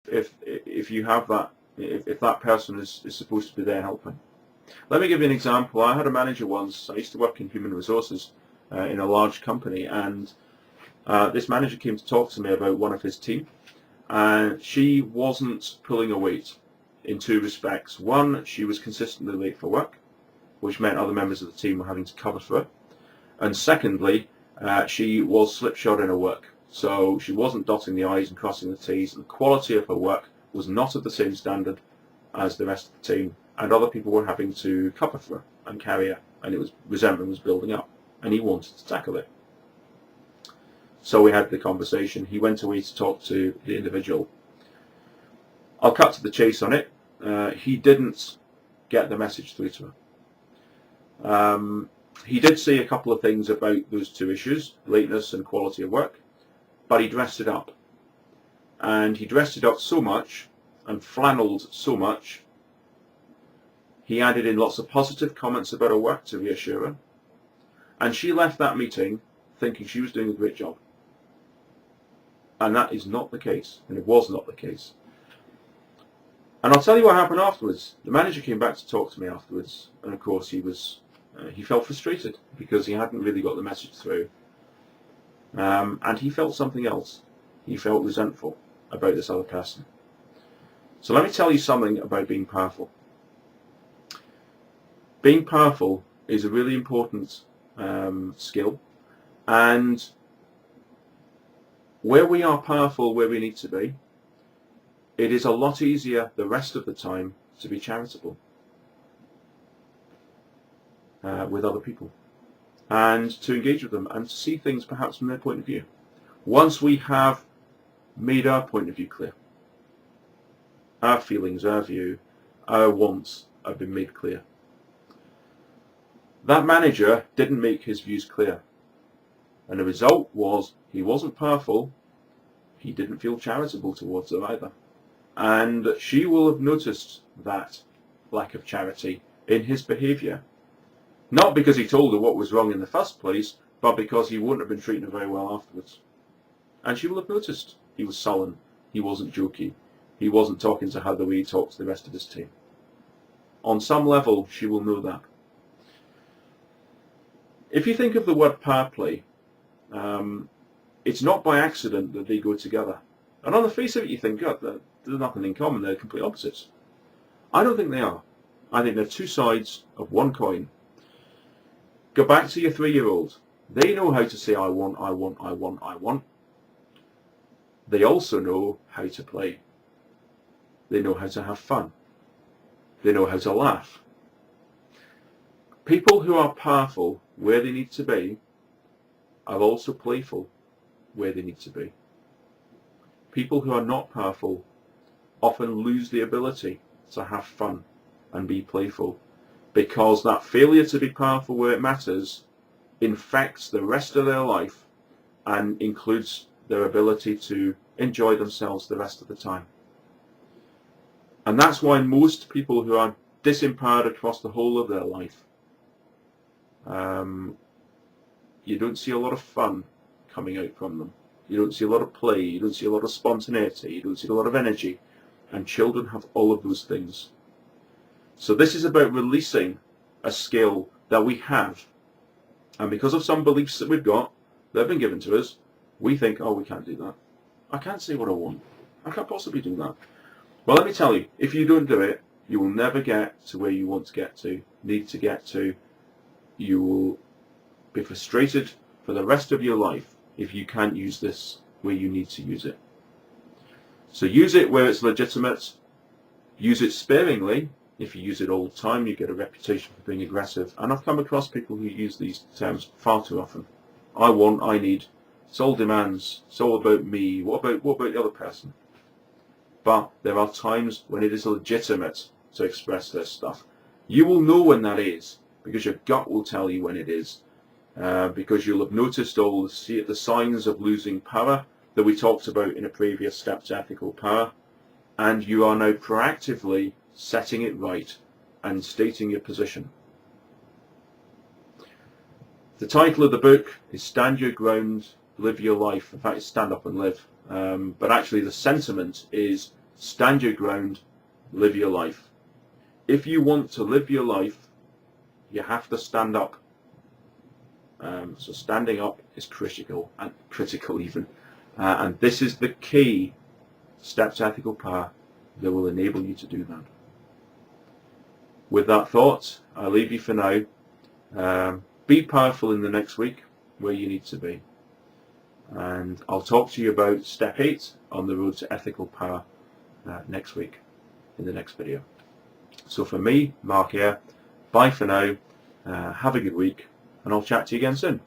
if you have that, if that person is supposed to be there helping. Let me give you an example. I had a manager once. I used to work in human resources in a large company, and this manager came to talk to me about one of his team, and she wasn't pulling a weight in two respects. One, she was consistently late for work, which meant other members of the team were having to cover for her. And secondly, she was slipshod in her work. So she wasn't dotting the I's and crossing the T's, and the quality of her work was not of the same standard as the rest of the team, and other people were having to cover for her and carry her, and resentment was building up, and he wanted to tackle it. So we had the conversation. He went away to talk to the individual. I'll cut to the chase on it. He didn't get the message through to her. He did say a couple of things about those two issues, lateness and quality of work, but he dressed it up. And he dressed it up so much and flannelled so much. He added in lots of positive comments about her work to reassure her. And she left that meeting thinking she was doing a great job. And that is not the case, and it was not the case. And I'll tell you what happened afterwards. The manager came back to talk to me afterwards, and of course he felt frustrated because he hadn't really got the message through. And he felt something else. He felt resentful about this other person. So let me tell you something about being powerful. Being powerful is a really important skill, and where we are powerful where we need to be, it is a lot easier the rest of the time to be charitable with other people and to engage with them and to see things perhaps from their point of view. Once we have made our point of view clear, our feelings, our view, our wants have been made clear. That manager didn't make his views clear, and the result was he wasn't powerful, he didn't feel charitable towards her either. And she will have noticed that lack of charity in his behaviour. Not because he told her what was wrong in the first place, but because he wouldn't have been treating her very well afterwards. And she will have noticed he was sullen, he wasn't jokey, he wasn't talking to her the way he talked to the rest of his team. On some level, she will know that. If you think of the word power play, it's not by accident that they go together. And on the face of it, you think, God, there's nothing in common, they're complete opposites. I don't think they are. I think they're two sides of one coin. Go back to your 3-year-old. They know how to say, I want, I want, I want, I want. They also know how to play. They know how to have fun. They know how to laugh. People who are powerful where they need to be are also playful where they need to be. People who are not powerful often lose the ability to have fun and be playful, because that failure to be powerful where it matters infects the rest of their life and includes their ability to enjoy themselves the rest of the time. And that's why most people who are disempowered across the whole of their life, you don't see a lot of fun coming out from them. You don't see a lot of play, you don't see a lot of spontaneity, you don't see a lot of energy. And children have all of those things. So this is about releasing a skill that we have. And because of some beliefs that we've got, that have been given to us, we think, oh, we can't do that. I can't say what I want. I can't possibly do that. Well, let me tell you, if you don't do it, you will never get to where you want to get to, need to get to. You will be frustrated for the rest of your life if you can't use this where you need to use it. So use it where it's legitimate. Use it sparingly. If you use it all the time, you get a reputation for being aggressive. And I've come across people who use these terms far too often. I want, I need. It's all demands. It's all about me. What about the other person? But there are times when it is legitimate to express this stuff. You will know when that is, because your gut will tell you when it is. Because you'll have noticed all the signs of losing power that we talked about in a previous step to ethical power, and you are now proactively setting it right and stating your position. The title of the book is Stand Your Ground, Live Your Life. In fact, it's Stand Up and Live. But actually the sentiment is stand your ground, live your life. If you want to live your life, you have to stand up. So standing up is critical even. And this is the key step to ethical power that will enable you to do that. With that thought, I'll leave you for now. Be powerful in the next week where you need to be. And I'll talk to you about step 8 on the road to ethical power next week in the next video. So for me, Mark here, bye for now, have a good week, and I'll chat to you again soon.